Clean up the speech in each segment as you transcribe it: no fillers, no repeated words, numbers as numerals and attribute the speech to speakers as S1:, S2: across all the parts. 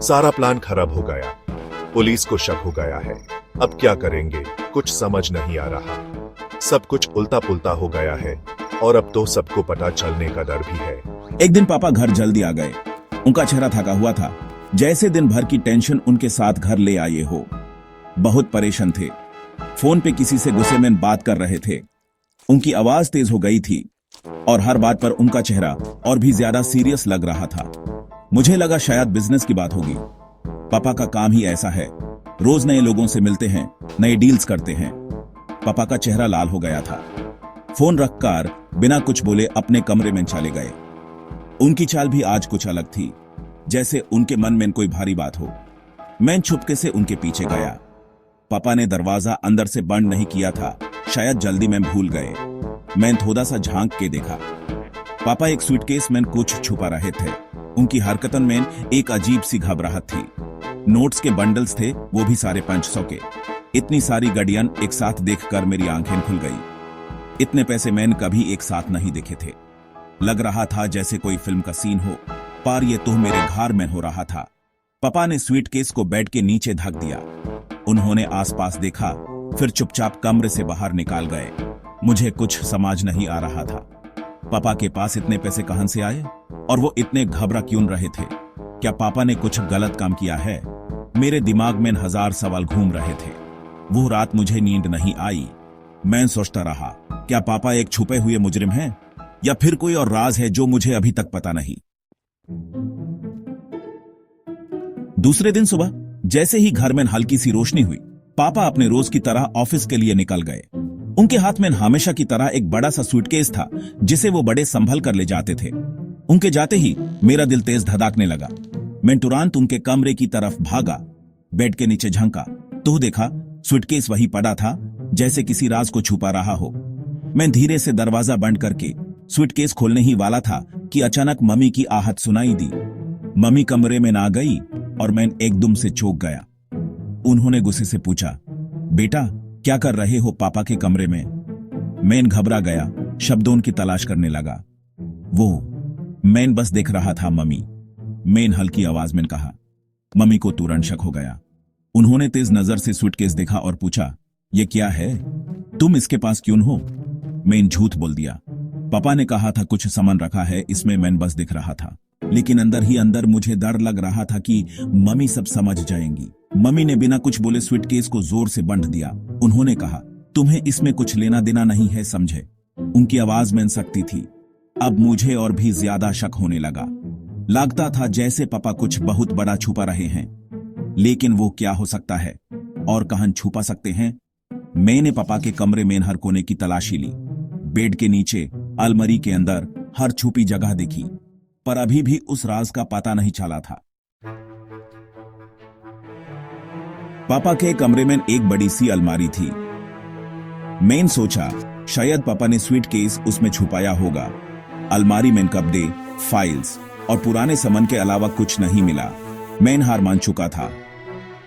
S1: सारा प्लान खराब हो गया। पुलिस को शक हो गया है। अब क्या करेंगे, कुछ समझ नहीं आ रहा। सब कुछ उल्टा पुल्टा हो गया है और अब तो सबको पता चलने का डर भी है।
S2: एक दिन पापा घर जल्दी आ गए। उनका चेहरा थका हुआ था, जैसे दिन भर की टेंशन उनके साथ घर ले आए हो। बहुत परेशान थे। फोन पे किसी से गुस्से में बात कर रहे थे। उनकी आवाज तेज हो गई थी और हर बात पर उनका चेहरा और भी ज्यादा सीरियस लग रहा था। मुझे लगा शायद बिजनेस की बात होगी। पापा का काम ही ऐसा है, रोज नए लोगों से मिलते हैं, नए डील्स करते हैं। पापा का चेहरा लाल हो गया था। फोन रखकर बिना कुछ बोले अपने कमरे में चले गए। उनकी चाल भी आज कुछ अलग थी, जैसे उनके मन में कोई भारी बात हो। मैं चुपके से उनके पीछे गया। पापा ने दरवाजा अंदर से बंद नहीं किया था, शायद जल्दी में भूल गए। मैं थोड़ा सा झांक के देखा। पापा एक सूटकेस में कुछ छुपा रहे थे। उनकी हरकतन में एक अजीब सी घबराहट थी। नोट्स के बंडल्स थे, वो भी सारे 500 के। इतनी सारी गडियन एक साथ देखकर मेरी आंखें खुल गई। इतने पैसे मैंने कभी एक साथ नहीं देखे थे। लग रहा था जैसे कोई फिल्म का सीन हो, पर ये तो मेरे घर में हो रहा था। पापा ने सूटकेस को बेड के नीचे ढक दिया। उन्होंने आसपास देखा, फिर चुपचाप कमरे से बाहर निकाल गए। मुझे कुछ समझ नहीं आ रहा था। पापा के पास इतने पैसे कहां से आए और वो इतने घबरा क्यों रहे थे? क्या पापा ने कुछ गलत काम किया है? मेरे दिमाग में 1000 सवाल घूम रहे थे। वो रात मुझे नींद नहीं आई। मैं सोचता रहा, क्या पापा एक छुपे हुए मुजरिम हैं या फिर कोई और राज है जो मुझे अभी तक पता नहीं। दूसरे दिन सुबह जैसे ही घर में हल्की सी रोशनी हुई, पापा अपने रोज की तरह ऑफिस के लिए निकल गए। उनके हाथ में हमेशा की तरह एक बड़ा सा सूटकेस था, जिसे वो बड़े संभल कर ले जाते थे। उनके जाते ही मेरा दिल तेज धड़कने लगा। मैं तुरंत उनके कमरे की तरफ भागा। बेड के नीचे झांका तो देखा सूटकेस वही पड़ा था, जैसे किसी राज को छुपा रहा हो। मैं धीरे से दरवाजा बंद करके सूटकेस खोलने ही वाला था कि अचानक मम्मी की आहट सुनाई दी। मम्मी कमरे में ना गई और मैं एकदम से चौंक गया। उन्होंने गुस्से से पूछा, बेटा क्या कर रहे हो पापा के कमरे में? मैं घबरा गया, शब्दों की तलाश करने लगा। मैं बस देख रहा था मम्मी, मैं हल्की आवाज में कहा। मम्मी को तुरंत शक हो गया। उन्होंने तेज नजर से सूटकेस देखा और पूछा, ये क्या है? तुम इसके पास क्यों हो? मैं झूठ बोल दिया। पापा ने कहा था कुछ सामान रखा है इसमें, मैं बस दिख रहा था। लेकिन अंदर ही अंदर मुझे डर लग रहा था कि मम्मी सब समझ जाएंगी। मम्मी ने बिना कुछ बोले सूटकेस को जोर से बंद दिया। उन्होंने कहा, तुम्हें इसमें कुछ लेना देना नहीं है, समझे? उनकी आवाज में सख्ती थी। अब मुझे और भी ज्यादा शक होने लगा। लगता था जैसे पापा कुछ बहुत बड़ा छुपा रहे हैं। लेकिन वो क्या हो सकता है और कहां छुपा सकते हैं? मैंने पापा के कमरे में हर कोने की तलाशी ली। बेड के नीचे, अलमारी के अंदर, हर छुपी जगह देखी, पर अभी भी उस राज का पता नहीं चला था। पापा के कमरे में एक बड़ी सी अलमारी थी। मैंने सोचा शायद पापा ने सूटकेस उसमें छुपाया होगा। अलमारी में कपड़े, फाइल्स और पुराने सामान के अलावा कुछ नहीं मिला। मैं हार मान चुका था।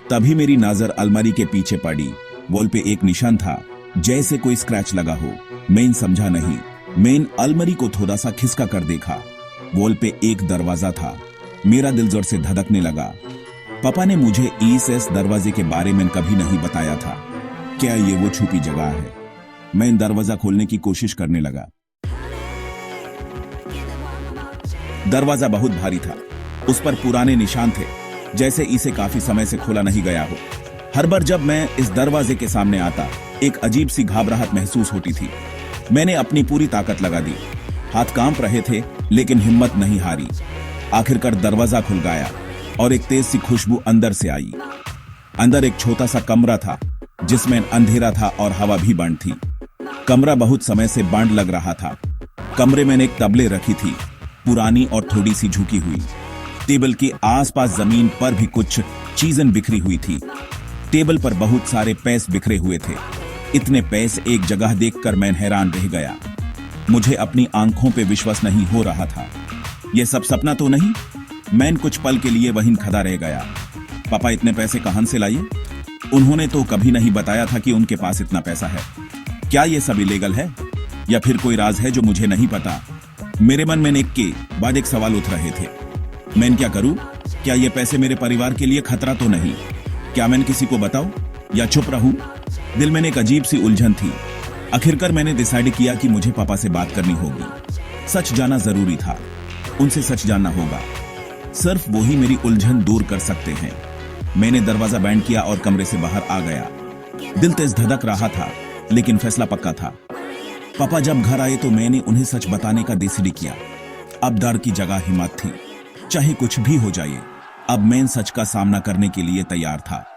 S2: तभी मेरी नजर अलमारी के पीछे पड़ी। वॉल पे एक निशान था, जैसे कोई स्क्रैच लगा हो। मैं समझा नहीं। मैं अलमारी को थोड़ा सा खिसका कर देखा। वॉल पे एक दरवाजा था। मेरा दिल जोर से धड़कने लगा। पापा ने मुझे इस दरवाजे के बारे में कभी नहीं बताया था। क्या ये वो छुपी जगह है? मैं दरवाजा खोलने की कोशिश करने लगा। दरवाजा बहुत भारी था। उस पर पुराने निशान थे, जैसे इसे काफी समय से खोला नहीं गया हो। हर बार जब मैं इस दरवाजे के सामने आता, एक अजीब सी घबराहट महसूस होती थी। मैंने अपनी पूरी ताकत लगा दी। हाथ कांप रहे थे, लेकिन हिम्मत नहीं हारी। आखिरकार दरवाजा खुल गया और एक तेज सी खुशबू अंदर से आई। अंदर एक छोटा सा कमरा था, जिसमें अंधेरा था और हवा भी बंद थी। कमरा बहुत समय से बंद लग रहा था। कमरे में एक टबले रखी थी, पुरानी और थोड़ी सी झुकी हुई। टेबल के आसपास जमीन पर भी कुछ चीजें बिखरी हुई थी। टेबल पर बहुत सारे पैसे बिखरे हुए थे। इतने पैसे एक जगह देखकर मैं हैरान रह गया। मुझे अपनी आंखों पे विश्वास नहीं हो रहा था। यह सब सपना तो नहीं? मैं कुछ पल के लिए वहीं खड़ा रह गया। पापा इतने पैसे कहां से लाए? उन्होंने तो कभी नहीं बताया था कि उनके पास इतना पैसा है। क्या यह सब इलीगल है या फिर कोई राज है जो मुझे नहीं पता? मेरे मन में एक के बाद एक सवाल उठ रहे थे। मैं क्या करूं? क्या ये पैसे मेरे परिवार के लिए खतरा तो नहीं? क्या मैं किसी को बताऊं या चुप रहूं? दिल में एक अजीब सी उलझन थी। आखिरकार मैंने डिसाइड किया कि मुझे पापा से बात करनी होगी। सच जानना जरूरी था, उनसे सच जानना होगा। सिर्फ वो ही मेरी उलझन दूर कर सकते हैं। मैंने दरवाजा बैंड किया और कमरे से बाहर आ गया। दिल तेज धड़क रहा था, लेकिन फैसला पक्का था। पापा जब घर आए तो मैंने उन्हें सच बताने का डिसाइड किया। अब डर की जगह हिम्मत थी। चाहे कुछ भी हो जाए, अब मैं सच का सामना करने के लिए तैयार था।